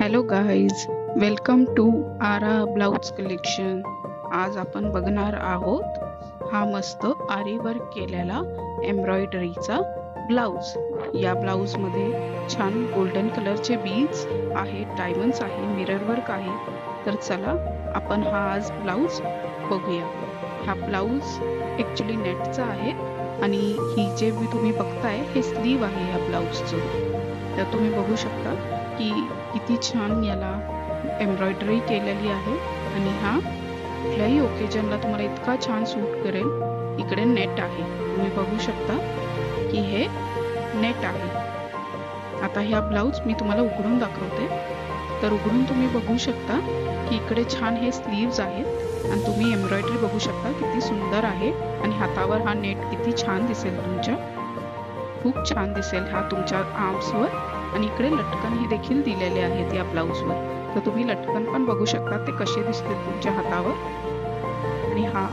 Hello guys, welcome to Aara blouse collection. आज आपण बघणार आहोत हा मस्त आरी वर्क केलेला एम्ब्रॉयडरीचा ब्लाउज. या ब्लाउजमध्ये छान गोल्डन कलरचे बीड्स आहेत, डायमंड्स आहे, मिरर वर्क आहे. तर चला आपण हा आज ब्लाउज बघूया. हा ब्लाउज ॲक्च्युली नेटचा आहे आणि ही जे तुम्ही बघताय हे स्लीव आहे या ब्लाउजचं. तर तुम्ही बघू शकता की किती छान याला एम्ब्रॉयडरी केलेली आहे आणि हा कुठल्याही ओकेजनला तुम्हाला इतका छान सूट करेल. इकडे नेट आहे, तुम्ही बघू शकता की हे नेट आहे. आता ह्या ब्लाउज मी तुम्हाला उघडून दाखवते. तर उघडून तुम्ही बघू शकता की इकडे छान हे स्लीव्ज आहेत आणि तुम्ही एम्ब्रॉयडरी बघू शकता किती सुंदर आहे. आणि हातावर हा नेट किती छान दिसेल, तुमच्या खूप छान दिसेल हा तुमच्या आर्म्सवर. आणि इकडे लटकन हे देखील दिलेले आहेत या ब्लाउजवर. तर तुम्ही लटकन पण बघू शकता ते कसे दिसतील तुमच्या हातावर. आणि हा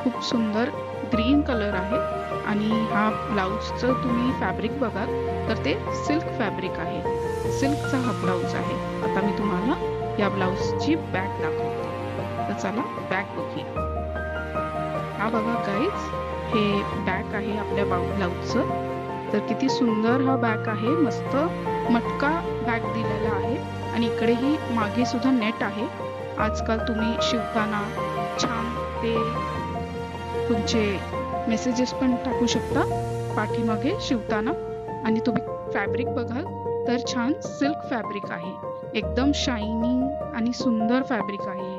खूप सुंदर ग्रीन कलर आहे. आणि हा ब्लाउजचं तुम्ही फॅब्रिक बघाल तर ते सिल्क फॅब्रिक आहे, सिल्कचा हा ब्लाउज आहे. आता मी तुम्हाला या ब्लाउजची बॅक दाखवते. तर चला बॅक बघूया. हा बघा गाईज, हे बॅक आहे आपल्या ब्लाउजचं. तर किती सुंदर हा बॅक आहे, मस्त मटका बॅक दिलेला आहे. आणि इकडेही मागे सुद्धा नेट आहे. आजकाल तुम्ही शिवताना छान ते तुमचे मेसेजेस पण टाकू शकता पाठीमागे शिवताना. आणि तुम्ही फॅब्रिक बघाल तर छान सिल्क फॅब्रिक आहे, एकदम शायनिंग आणि सुंदर फॅब्रिक आहे.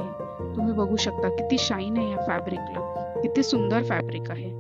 तुम्ही बघू शकता किती शाईन आहे या फॅब्रिकला, किती सुंदर फॅब्रिक आहे.